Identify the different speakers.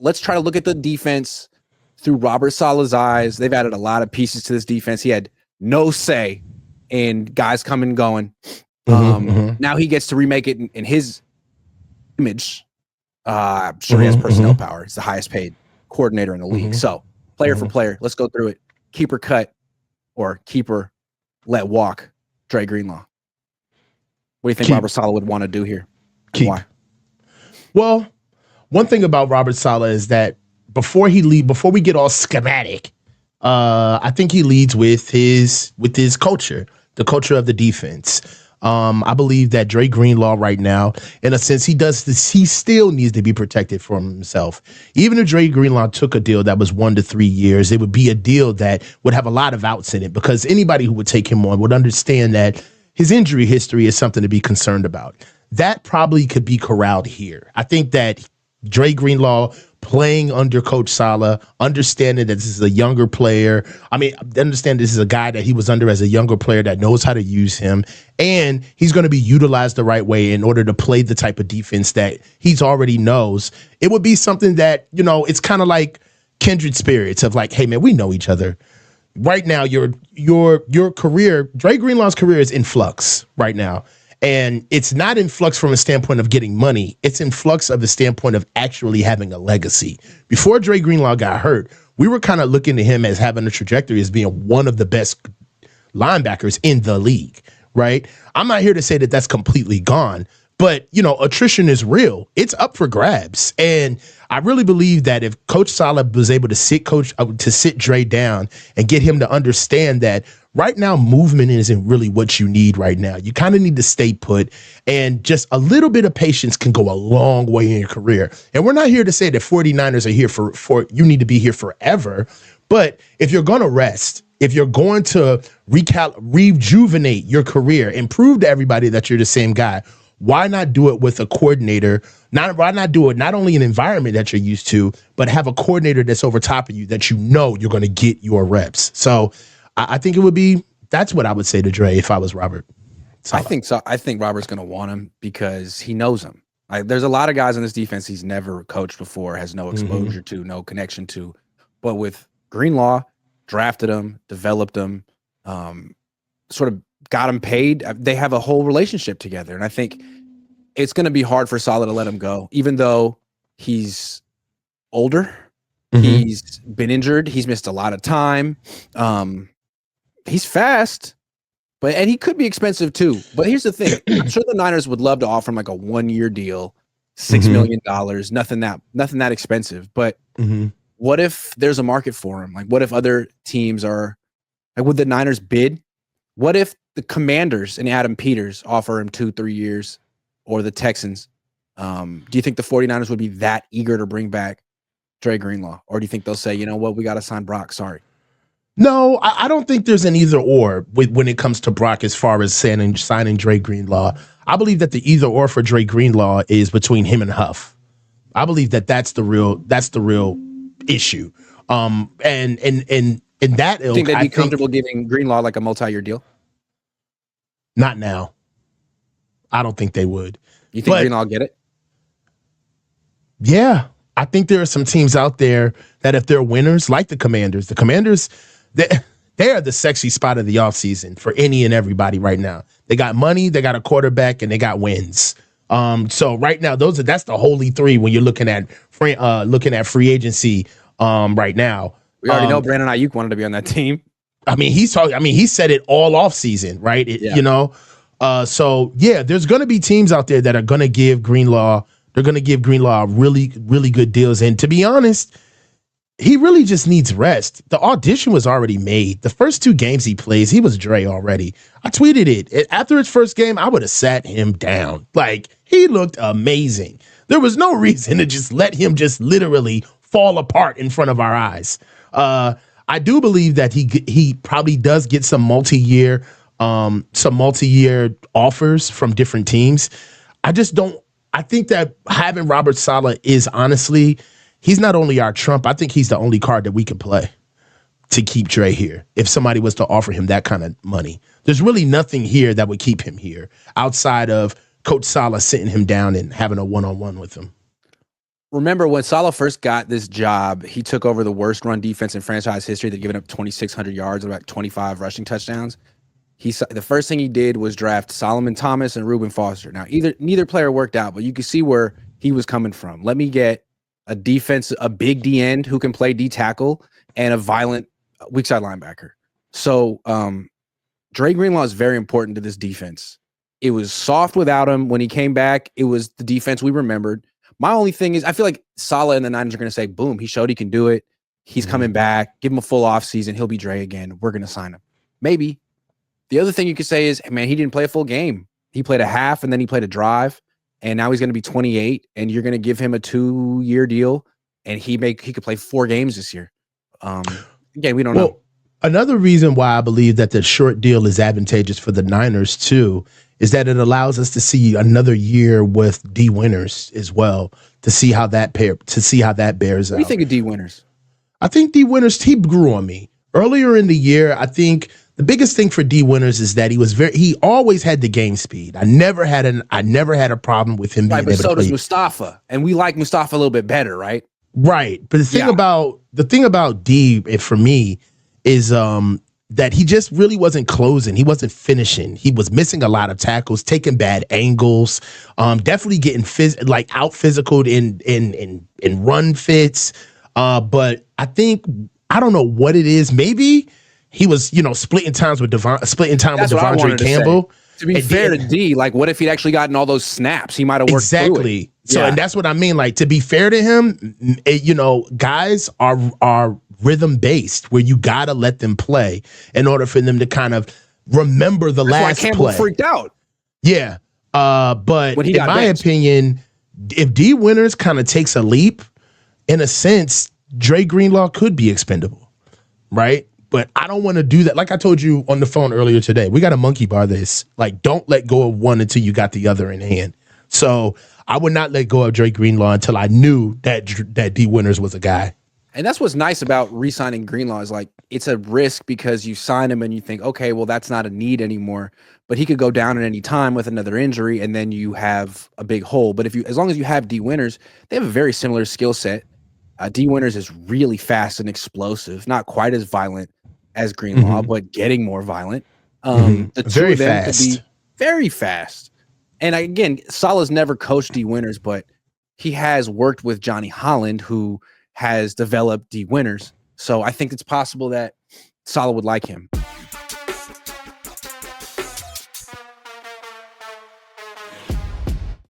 Speaker 1: let's try to look at the defense through Robert Saleh's eyes. They've added a lot of pieces to this defense. He had no say in guys coming and going. Now he gets to remake it in his image. I'm sure he has personnel power. He's the highest paid coordinator in the league. So player for player, let's go through it. Keeper cut or keeper let walk, Dre Greenlaw. What do you think Robert Saleh would want to do here? Why?
Speaker 2: Well, one thing about Robert Saleh is that before we get all schematic, I think he leads with his culture, the culture of the defense. I believe that Dre Greenlaw right now, in a sense, he still needs to be protected from himself. Even if Dre Greenlaw took a deal that was 1 to 3 years, it would be a deal that would have a lot of outs in it, because anybody who would take him on would understand that his injury history is something to be concerned about. That probably could be corralled here. I think that Dre Greenlaw playing under Coach Salah, understanding that this is a younger player. I mean, understand this is a guy that he was under as a younger player that knows how to use him, and he's going to be utilized the right way in order to play the type of defense that he's already knows. It would be something that, it's kind of like kindred spirits of like, hey man, we know each other. Right now, your career, Dre Greenlaw's career is in flux right now. And it's not in flux from a standpoint of getting money. It's in flux of the standpoint of actually having a legacy. Before Dre Greenlaw got hurt, we were kind of looking at him as having a trajectory as being one of the best linebackers in the league, right? I'm not here to say that that's completely gone, but, attrition is real. It's up for grabs. And I really believe that if Coach Salah was able to sit Dre down and get him to understand that right now, movement isn't really what you need right now. You kind of need to stay put, and just a little bit of patience can go a long way in your career. And we're not here to say that 49ers are here for you need to be here forever. But if you're going to rest, if you're going to rejuvenate your career and prove to everybody that you're the same guy, why not do it with a coordinator? Why not do it not only an environment that you're used to, but have a coordinator that's over top of you that you're going to get your reps. So I think that's what I would say to Dre if I was Robert Salah.
Speaker 1: I think so. I think Robert's going to want him because he knows him. There's a lot of guys on this defense he's never coached before, has no exposure to, no connection to. But with Greenlaw, drafted him, developed him, sort of got him paid. They have a whole relationship together. And I think it's going to be hard for Salah to let him go, even though he's older. He's been injured. He's missed a lot of time. He's fast, and he could be expensive too. But here's the thing. I'm sure the Niners would love to offer him like a 1-year deal, $6 million, nothing that expensive. But what if there's a market for him? Like, what if other teams are, like, would the Niners bid? What if the Commanders and Adam Peters offer him 2-3 years, or the Texans? Do you think the 49ers would be that eager to bring back Dre Greenlaw? Or do you think they'll say, you know what, we got to sign Brock? Sorry.
Speaker 2: No, I don't think there's an either or when it comes to Brock as far as signing Dre Greenlaw. I believe that the either or for Dre Greenlaw is between him and Huff. I believe that that's the real issue. And in that ilk,
Speaker 1: think they'd be comfortable giving Greenlaw like a multi-year deal?
Speaker 2: Not now. I don't think they would.
Speaker 1: You think Greenlaw will get it?
Speaker 2: Yeah. I think there are some teams out there that if they're winners, like the Commanders, they are the sexy spot of the offseason for any and everybody right now. They got money, they got a quarterback, and they got wins. So right now, that's the holy three when you're looking at free agency right now.
Speaker 1: We already know Brandon Ayuk wanted to be on that team.
Speaker 2: I mean, he said it all off season, right? So yeah, there's going to be teams out there that are going to give Greenlaw. They're going to give Greenlaw really, really good deals. And to be honest, he really just needs rest. The audition was already made. The first 2 games he plays, he was Dre already. I tweeted it. After his first game, I would have sat him down. Like, he looked amazing. There was no reason to just let him just literally fall apart in front of our eyes. I do believe that he probably does get some multi-year offers from different teams. I think that having Robert Salah is honestly, he's not only our trump, I think he's the only card that we can play to keep Dre here. If somebody was to offer him that kind of money, there's really nothing here that would keep him here outside of Coach Salah sitting him down and having a one-on-one with him.
Speaker 1: remember when Salah first got this job, he took over the worst run defense in franchise history. They'd given up 2,600 yards and about 25 rushing touchdowns. The first thing he did was draft Solomon Thomas and Reuben Foster. Now, neither player worked out, but you can see where he was coming from. Let me get a big D end who can play D tackle and a violent weak side linebacker. So Dre Greenlaw is very important to this defense. It was soft without him. When he came back, it was the defense we remembered. My only thing is I feel like Salah and the Niners are going to say, boom, he showed he can do it. He's coming back. Give him a full offseason. He'll be Dre again. We're going to sign him. Maybe. The other thing you could say is, man, he didn't play a full game. He played a half and then he played a drive. And now he's going to be 28 and you're going to give him a 2-year deal and he could play 4 games this year. Again, we don't know.
Speaker 2: Another reason why I believe that the short deal is advantageous for the Niners too is that it allows us to see another year with D Winners as well to see how that bears out.
Speaker 1: What do you think of D Winners?
Speaker 2: I think D Winners, he grew on me earlier in the year. I think the biggest thing for D Winners is that he always had the game speed. I never had a problem with him being able to play. So
Speaker 1: does Mustafa, and we like Mustafa a little bit better, right?
Speaker 2: Right. But the thing about D for me is that he just really wasn't closing. He wasn't finishing. He was missing a lot of tackles, taking bad angles, definitely getting out physical in run fits. But I don't know what it is. Maybe he was, splitting time with Devondre Campbell.
Speaker 1: To be fair to D, like, what if he'd actually gotten all those snaps? He might have worked through it.
Speaker 2: So, and that's what I mean. Like, to be fair to him, guys are rhythm based, where you gotta let them play in order for them to kind of remember the last
Speaker 1: why Campbell
Speaker 2: play.
Speaker 1: Freaked out.
Speaker 2: Yeah, but in my opinion, if D Winners kind of takes a leap, in a sense, Dre Greenlaw could be expendable, right? But I don't want to do that. Like I told you on the phone earlier today, we got to monkey bar this. Like, don't let go of one until you got the other in hand. So I would not let go of Dre Greenlaw until I knew that D Winners was a guy.
Speaker 1: And that's what's nice about re-signing Greenlaw is, like, it's a risk because you sign him and you think, okay, well, that's not a need anymore. But he could go down at any time with another injury, and then you have a big hole. But as long as you have D Winners, they have a very similar skill set. D Winners is really fast and explosive, not quite as violent as Greenlaw, but getting more violent. The two of them could be very fast. And again, Salah's never coached D Winners, but he has worked with Johnny Holland, who has developed D Winners. So I think it's possible that Salah would like him.